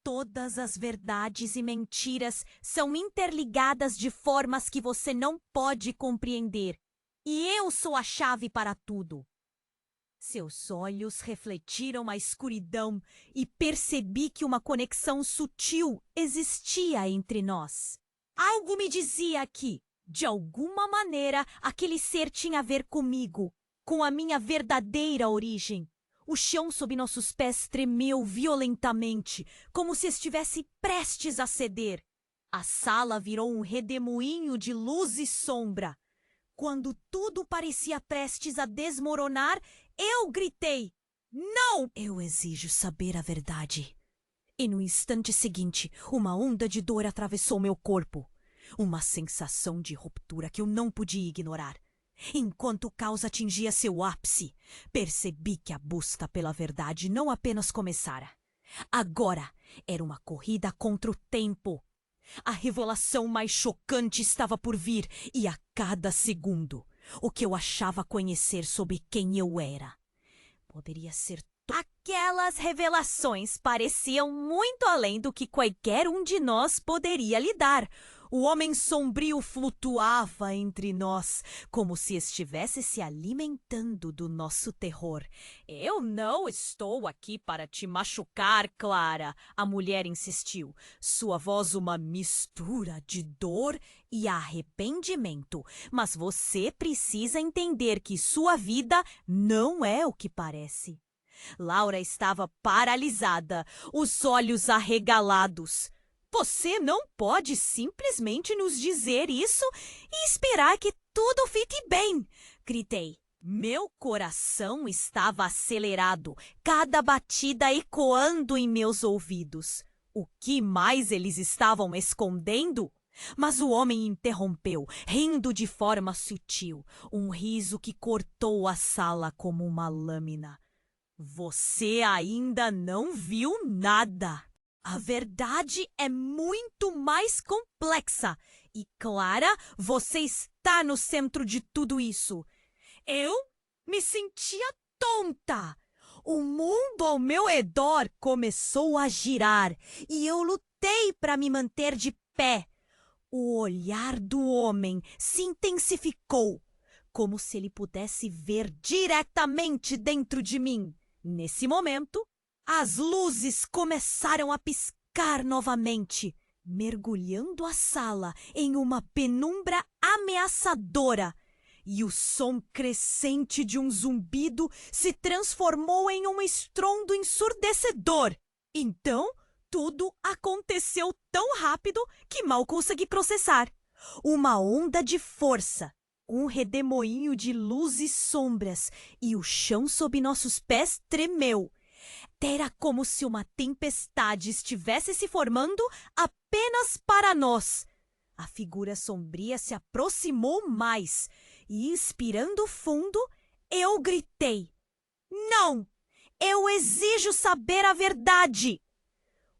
todas as verdades e mentiras são interligadas de formas que você não pode compreender. E eu sou a chave para tudo. Seus olhos refletiram a escuridão e percebi que uma conexão sutil existia entre nós. Algo me dizia que, de alguma maneira, aquele ser tinha a ver comigo, com a minha verdadeira origem. O chão sob nossos pés tremeu violentamente, como se estivesse prestes a ceder. A sala virou um redemoinho de luz e sombra. Quando tudo parecia prestes a desmoronar, eu gritei: "Não! Eu exijo saber a verdade." E no instante seguinte, uma onda de dor atravessou meu corpo. Uma sensação de ruptura que eu não podia ignorar. Enquanto o caos atingia seu ápice, percebi que a busca pela verdade não apenas começara. Agora era uma corrida contra o tempo. A revelação mais chocante estava por vir e a cada segundo, o que eu achava conhecer sobre quem eu era poderia ser aquelas revelações pareciam muito além do que qualquer um de nós poderia lidar. O homem sombrio flutuava entre nós, como se estivesse se alimentando do nosso terror. Eu não estou aqui para te machucar, Clara, a mulher insistiu, sua voz uma mistura de dor e arrependimento. Mas você precisa entender que sua vida não é o que parece. Laura estava paralisada, os olhos arregalados. Você não pode simplesmente nos dizer isso e esperar que tudo fique bem, gritei. Meu coração estava acelerado, cada batida ecoando em meus ouvidos. O que mais eles estavam escondendo? Mas o homem interrompeu, rindo de forma sutil, um riso que cortou a sala como uma lâmina. Você ainda não viu nada. A verdade é muito mais complexa. E, Clara, você está no centro de tudo isso. Eu me sentia tonta. O mundo ao meu redor começou a girar e eu lutei para me manter de pé. O olhar do homem se intensificou, como se ele pudesse ver diretamente dentro de mim. Nesse momento, as luzes começaram a piscar novamente, mergulhando a sala em uma penumbra ameaçadora. E o som crescente de um zumbido se transformou em um estrondo ensurdecedor. Então, tudo aconteceu tão rápido que mal consegui processar. Uma onda de força, um redemoinho de luz e sombras, e o chão sob nossos pés tremeu. Era como se uma tempestade estivesse se formando apenas para nós. A figura sombria se aproximou mais e, inspirando fundo, eu gritei: "Não! Eu exijo saber a verdade!"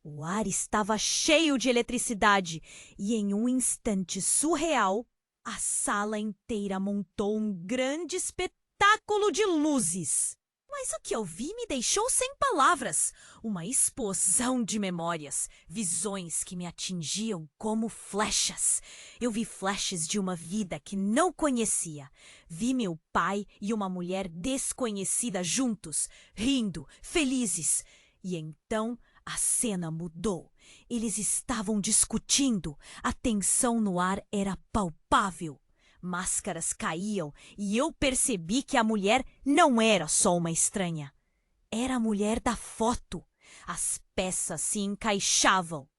O ar estava cheio de eletricidade e, em um instante surreal, a sala inteira montou um grande espetáculo de luzes. Mas o que eu vi me deixou sem palavras. Uma explosão de memórias, visões que me atingiam como flechas. Eu vi flashes de uma vida que não conhecia. Vi meu pai e uma mulher desconhecida juntos, rindo, felizes. E então a cena mudou. Eles estavam discutindo. A tensão no ar era palpável. Máscaras caíam e eu percebi que a mulher não era só uma estranha. Era a mulher da foto. As peças se encaixavam.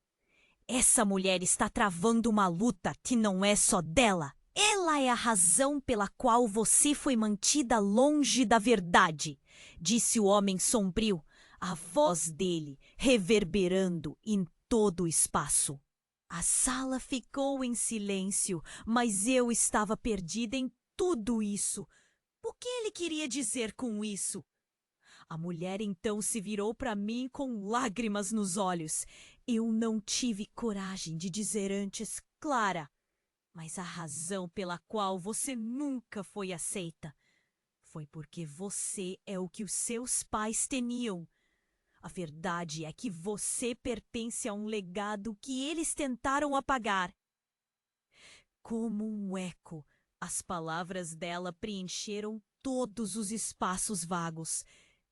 Essa mulher está travando uma luta que não é só dela. Ela é a razão pela qual você foi mantida longe da verdade, disse o homem sombrio, a voz dele reverberando em todo o espaço. A sala ficou em silêncio, mas eu estava perdida em tudo isso. O que ele queria dizer com isso? A mulher então se virou para mim com lágrimas nos olhos. Eu não tive coragem de dizer antes: "Clara, mas a razão pela qual você nunca foi aceita foi porque você é o que os seus pais temiam. A verdade é que você pertence a um legado que eles tentaram apagar." Como um eco, as palavras dela preencheram todos os espaços vagos.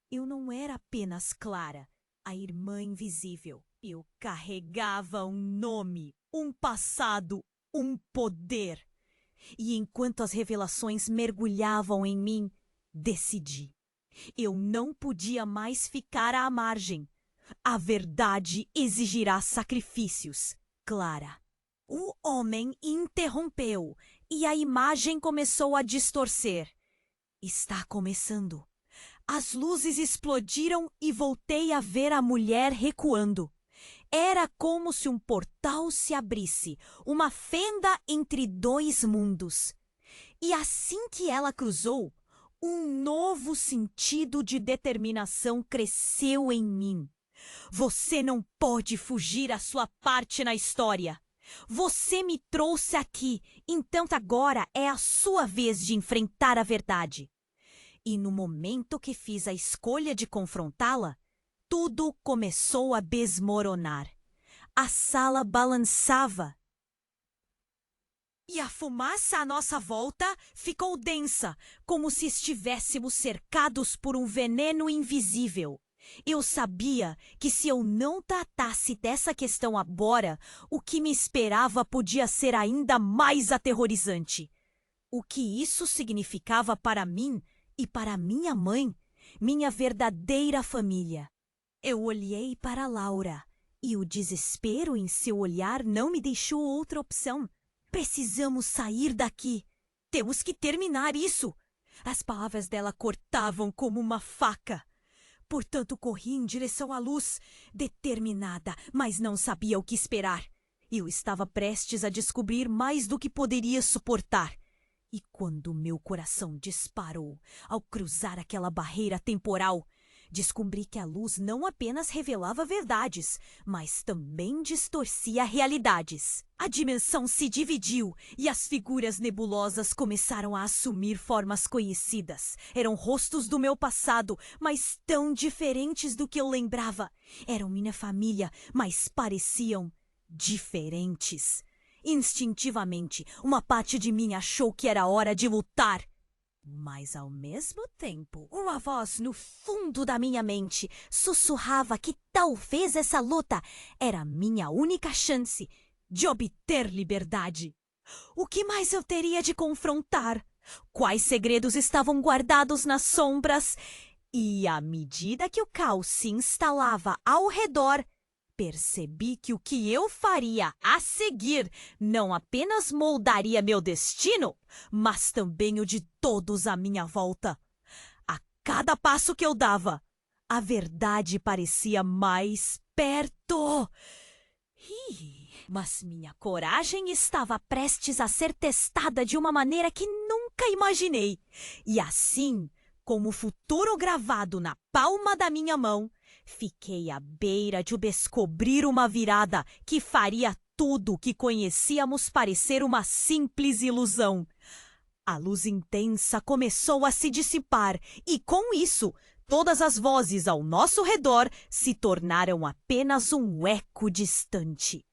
Eu não era apenas Clara, a irmã invisível. Eu carregava um nome, um passado, um poder. E enquanto as revelações mergulhavam em mim, decidi. Eu não podia mais ficar à margem. A verdade exigirá sacrifícios, Clara. O homem interrompeu e a imagem começou a distorcer. Está começando. As luzes explodiram e voltei a ver a mulher recuando. Era como se um portal se abrisse, uma fenda entre dois mundos. E assim que ela cruzou, um novo sentido de determinação cresceu em mim. Você não pode fugir à sua parte na história. Você me trouxe aqui, então agora é a sua vez de enfrentar a verdade. E no momento que fiz a escolha de confrontá-la, tudo começou a desmoronar. A sala balançava. E a fumaça à nossa volta ficou densa, como se estivéssemos cercados por um veneno invisível. Eu sabia que se eu não tratasse dessa questão agora, o que me esperava podia ser ainda mais aterrorizante. O que isso significava para mim e para minha mãe, minha verdadeira família. Eu olhei para Laura e o desespero em seu olhar não me deixou outra opção. Precisamos sair daqui. Temos que terminar isso. As palavras dela cortavam como uma faca. Portanto, corri em direção à luz, determinada, mas não sabia o que esperar. Eu estava prestes a descobrir mais do que poderia suportar. E quando meu coração disparou ao cruzar aquela barreira temporal, descobri que a luz não apenas revelava verdades, mas também distorcia realidades. A dimensão se dividiu e as figuras nebulosas começaram a assumir formas conhecidas. Eram rostos do meu passado, mas tão diferentes do que eu lembrava. Eram minha família, mas pareciam diferentes. Instintivamente, uma parte de mim achou que era hora de lutar. Mas, ao mesmo tempo, uma voz no fundo da minha mente sussurrava que talvez essa luta era a minha única chance de obter liberdade. O que mais eu teria de confrontar? Quais segredos estavam guardados nas sombras? E, à medida que o caos se instalava ao redor, percebi que o que eu faria a seguir não apenas moldaria meu destino, mas também o de todos à minha volta. A cada passo que eu dava, A verdade parecia mais perto. Mas minha coragem estava prestes a ser testada de uma maneira que nunca imaginei. E assim, com o futuro gravado na palma da minha mão, fiquei à beira de descobrir uma virada que faria tudo o que conhecíamos parecer uma simples ilusão. A luz intensa começou a se dissipar e, com isso, todas as vozes ao nosso redor se tornaram apenas um eco distante.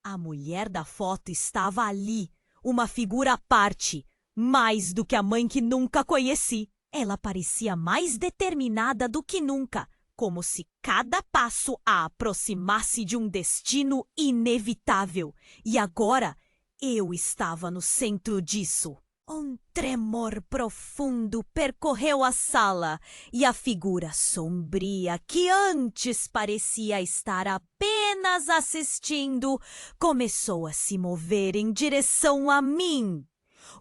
A mulher da foto estava ali, uma figura à parte, mais do que a mãe que nunca conheci. Ela parecia mais determinada do que nunca, como se cada passo a aproximasse de um destino inevitável. E agora eu estava no centro disso. Um tremor profundo percorreu a sala e a figura sombria, que antes parecia estar apenas assistindo, começou a se mover em direção a mim.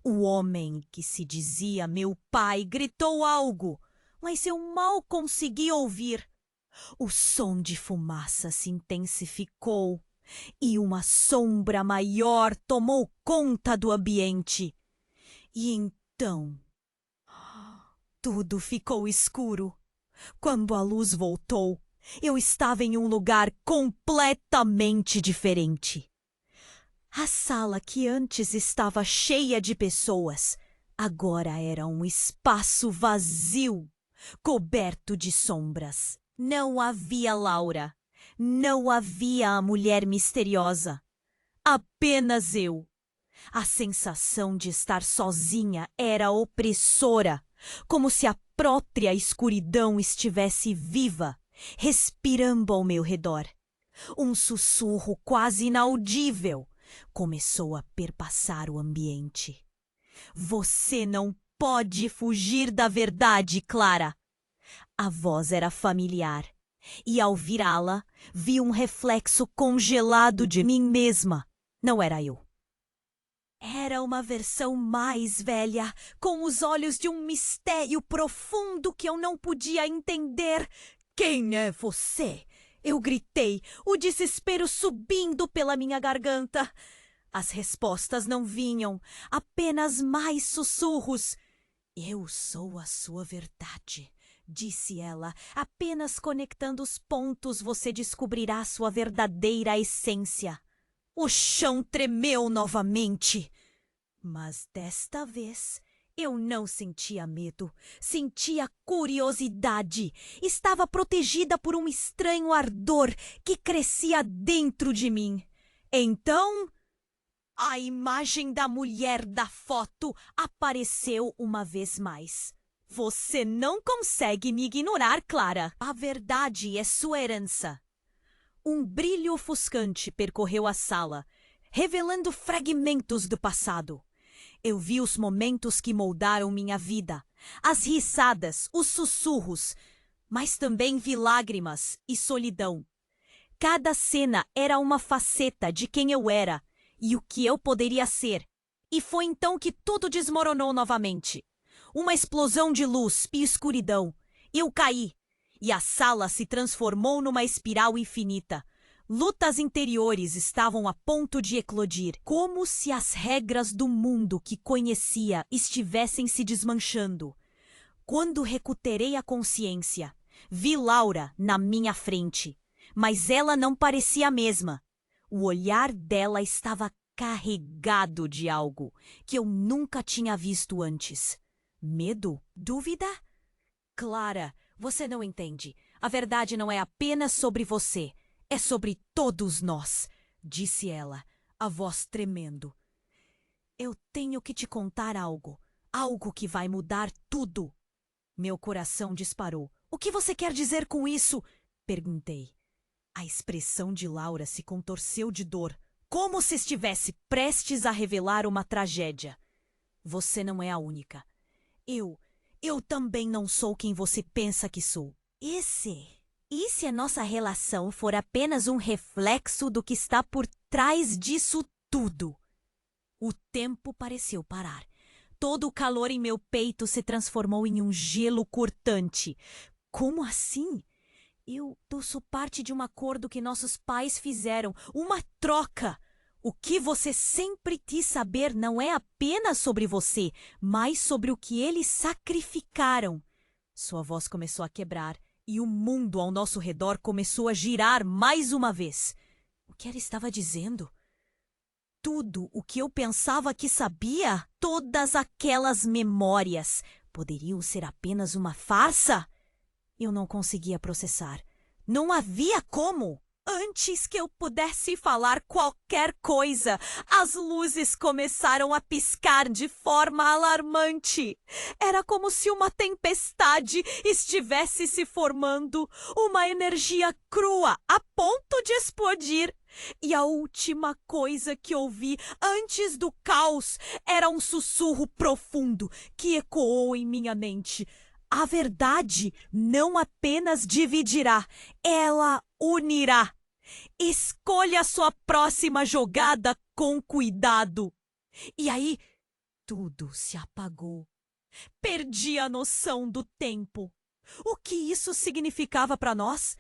O homem que se dizia meu pai gritou algo, mas eu mal consegui ouvir. O som de fumaça se intensificou e uma sombra maior tomou conta do ambiente. E então, tudo ficou escuro. Quando a luz voltou, eu estava em um lugar completamente diferente. A sala que antes estava cheia de pessoas, agora era um espaço vazio, coberto de sombras. Não havia Laura, não havia a mulher misteriosa, apenas eu. A sensação de estar sozinha era opressora, como se a própria escuridão estivesse viva, respirando ao meu redor. Um sussurro quase inaudível começou a perpassar o ambiente. Você não pode fugir da verdade, Clara. A voz era familiar, e ao virá-la, vi um reflexo congelado de mim mesma. Não era eu. Era uma versão mais velha, com os olhos de um mistério profundo que eu não podia entender. Quem é você? Eu gritei, o desespero subindo pela minha garganta. As respostas não vinham, apenas mais sussurros. Eu sou a sua verdade, disse ela. Apenas conectando os pontos você descobrirá sua verdadeira essência. O chão tremeu novamente. Mas desta vez eu não sentia medo, sentia curiosidade. Estava protegida por um estranho ardor que crescia dentro de mim. Então, a imagem da mulher da foto apareceu uma vez mais. Você não consegue me ignorar, Clara. A verdade é sua herança. Um brilho ofuscante percorreu a sala, revelando fragmentos do passado. Eu vi os momentos que moldaram minha vida, as risadas, os sussurros, mas também vi lágrimas e solidão. Cada cena era uma faceta de quem eu era e o que eu poderia ser. E foi então que tudo desmoronou novamente. Uma explosão de luz e escuridão. Eu caí. E a sala se transformou numa espiral infinita. Lutas interiores estavam a ponto de eclodir, como se as regras do mundo que conhecia estivessem se desmanchando. Quando recuperei a consciência, vi Laura na minha frente, mas ela não parecia a mesma. O olhar dela estava carregado de algo que eu nunca tinha visto antes. Medo? Dúvida? Clara, você não entende. A verdade não é apenas sobre você. É sobre todos nós, disse ela, a voz tremendo. Eu tenho que te contar algo. Algo que vai mudar tudo. Meu coração disparou. O que você quer dizer com isso? Perguntei. A expressão de Laura se contorceu de dor, como se estivesse prestes a revelar uma tragédia. Você não é a única. Eu também não sou quem você pensa que sou. E se a nossa relação for apenas um reflexo do que está por trás disso tudo? O tempo pareceu parar. Todo o calor em meu peito se transformou em um gelo cortante. Como assim? Eu sou parte de um acordo que nossos pais fizeram, uma troca. O que você sempre quis saber não é apenas sobre você, mas sobre o que eles sacrificaram. Sua voz começou a quebrar e o mundo ao nosso redor começou a girar mais uma vez. O que ela estava dizendo? Tudo o que eu pensava que sabia, todas aquelas memórias, poderiam ser apenas uma farsa? Eu não conseguia processar. Não havia como! Antes que eu pudesse falar qualquer coisa, as luzes começaram a piscar de forma alarmante. Era como se uma tempestade estivesse se formando, uma energia crua a ponto de explodir. E a última coisa que ouvi antes do caos era um sussurro profundo que ecoou em minha mente. A verdade não apenas dividirá, ela unirá. Escolha sua próxima jogada com cuidado. E aí, tudo se apagou. Perdi a noção do tempo. O que isso significava para nós?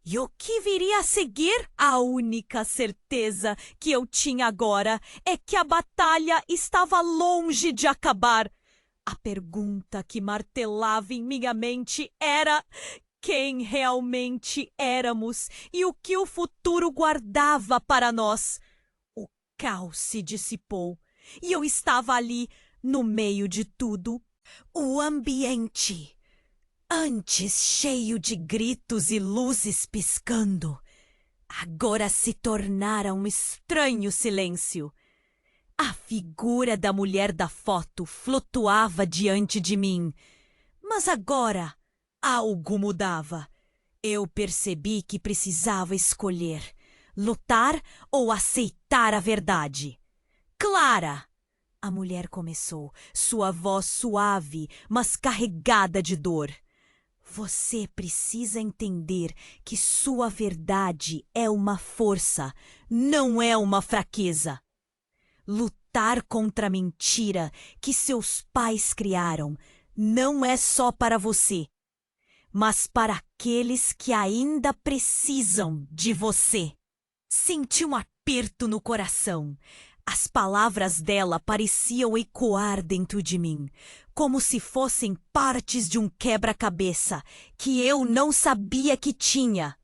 E o que viria a seguir? A única certeza que eu tinha agora é que a batalha estava longe de acabar. A pergunta que martelava em minha mente era: quem realmente éramos e o que o futuro guardava para nós? O caos se dissipou e eu estava ali, no meio de tudo. O ambiente, antes cheio de gritos e luzes piscando, agora se tornara um estranho silêncio. A figura da mulher da foto flutuava diante de mim, mas agora algo mudava. Eu percebi que precisava escolher: lutar ou aceitar a verdade. Clara! A mulher começou, sua voz suave, mas carregada de dor. Você precisa entender que sua verdade é uma força, não é uma fraqueza. Lutar contra a mentira que seus pais criaram não é só para você, mas para aqueles que ainda precisam de você. Senti um aperto no coração. As palavras dela pareciam ecoar dentro de mim, como se fossem partes de um quebra-cabeça que eu não sabia que tinha.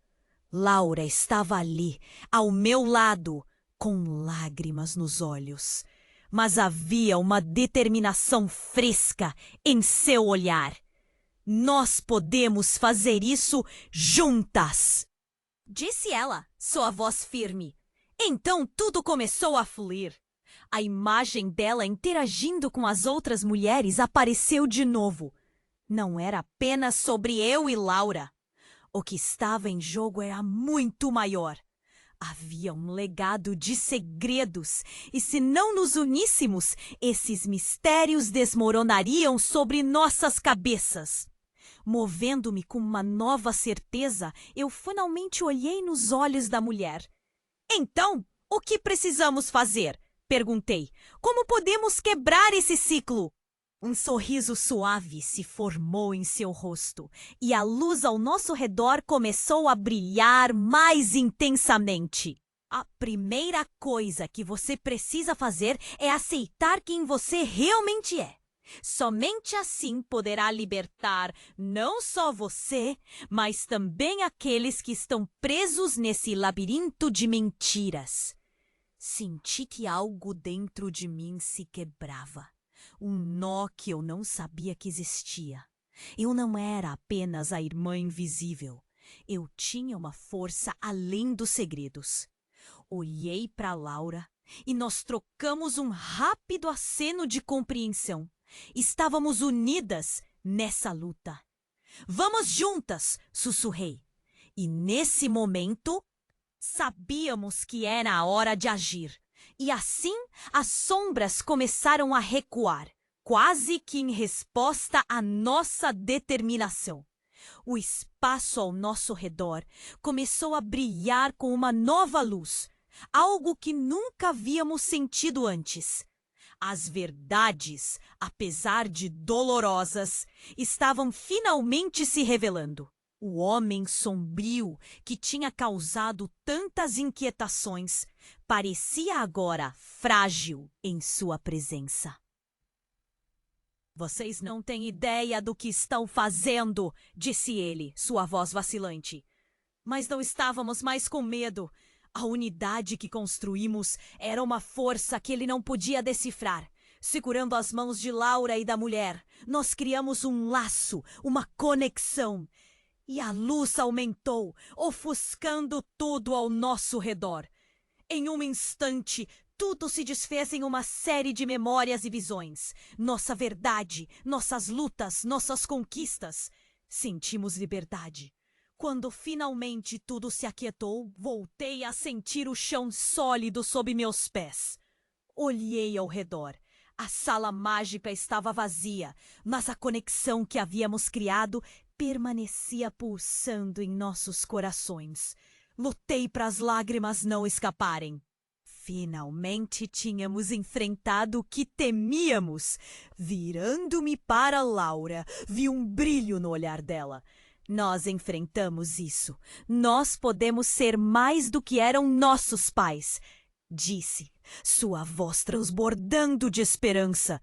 Laura estava ali, ao meu lado, com lágrimas nos olhos. Mas havia uma determinação fresca em seu olhar. Nós podemos fazer isso juntas! Disse ela, sua voz firme. Então tudo começou a fluir. A imagem dela interagindo com as outras mulheres apareceu de novo. Não era apenas sobre eu e Laura. O que estava em jogo era muito maior. Havia um legado de segredos, e se não nos uníssemos, esses mistérios desmoronariam sobre nossas cabeças. Movendo-me com uma nova certeza, eu finalmente olhei nos olhos da mulher. Então, o que precisamos fazer? Perguntei. Como podemos quebrar esse ciclo? Um sorriso suave se formou em seu rosto e a luz ao nosso redor começou a brilhar mais intensamente. A primeira coisa que você precisa fazer é aceitar quem você realmente é. Somente assim poderá libertar não só você, mas também aqueles que estão presos nesse labirinto de mentiras. Senti que algo dentro de mim se quebrava. Um nó que eu não sabia que existia. Eu não era apenas a irmã invisível. Eu tinha uma força além dos segredos. Olhei para Laura e nós trocamos um rápido aceno de compreensão. Estávamos unidas nessa luta. Vamos juntas, sussurrei. E nesse momento, sabíamos que era a hora de agir. E assim, as sombras começaram a recuar, quase que em resposta à nossa determinação. O espaço ao nosso redor começou a brilhar com uma nova luz, algo que nunca havíamos sentido antes. As verdades, apesar de dolorosas, estavam finalmente se revelando. O homem sombrio que tinha causado tantas inquietações parecia agora frágil em sua presença. Vocês não têm ideia do que estão fazendo, disse ele, sua voz vacilante. Mas não estávamos mais com medo. A unidade que construímos era uma força que ele não podia decifrar. Segurando as mãos de Laura e da mulher, nós criamos um laço, uma conexão. E a luz aumentou, ofuscando tudo ao nosso redor. Em um instante, tudo se desfez em uma série de memórias e visões. Nossa verdade, nossas lutas, nossas conquistas. Sentimos liberdade. Quando finalmente tudo se aquietou, voltei a sentir o chão sólido sob meus pés. Olhei ao redor. A sala mágica estava vazia, mas a conexão que havíamos criado permanecia pulsando em nossos corações. Lutei para as lágrimas não escaparem. Finalmente tínhamos enfrentado o que temíamos. Virando-me para Laura, vi um brilho no olhar dela. Nós enfrentamos isso. Nós podemos ser mais do que eram nossos pais, disse, sua voz transbordando de esperança.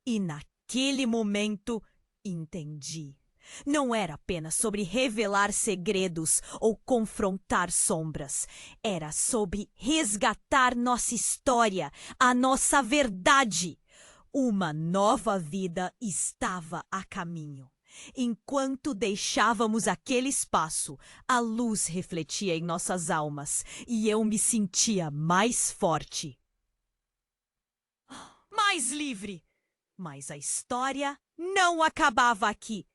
E naquele momento entendi. Não era apenas sobre revelar segredos ou confrontar sombras. Era sobre resgatar nossa história, a nossa verdade. Uma nova vida estava a caminho. Enquanto deixávamos aquele espaço, a luz refletia em nossas almas e eu me sentia mais forte. Mais livre! Mas a história não acabava aqui.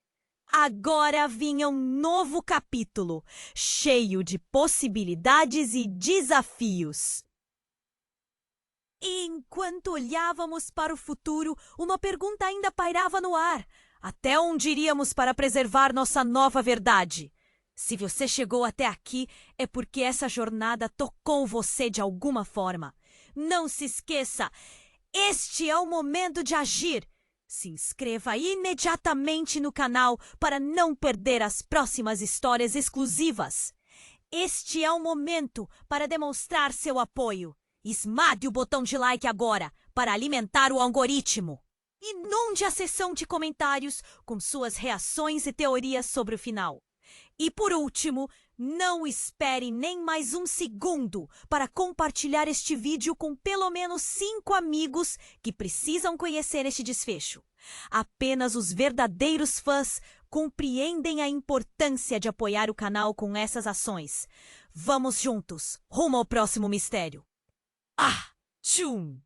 Agora vinha um novo capítulo, cheio de possibilidades e desafios. E enquanto olhávamos para o futuro, uma pergunta ainda pairava no ar. Até onde iríamos para preservar nossa nova verdade? Se você chegou até aqui, é porque essa jornada tocou você de alguma forma. Não se esqueça, este é o momento de agir. Se inscreva imediatamente no canal para não perder as próximas histórias exclusivas. Este é o momento para demonstrar seu apoio. Esmague o botão de like agora para alimentar o algoritmo. Inunde a seção de comentários com suas reações e teorias sobre o final. E por último, não espere nem mais um segundo para compartilhar este vídeo com pelo menos 5 amigos que precisam conhecer este desfecho. Apenas os verdadeiros fãs compreendem a importância de apoiar o canal com essas ações. Vamos juntos, rumo ao próximo mistério. Ah, tchum!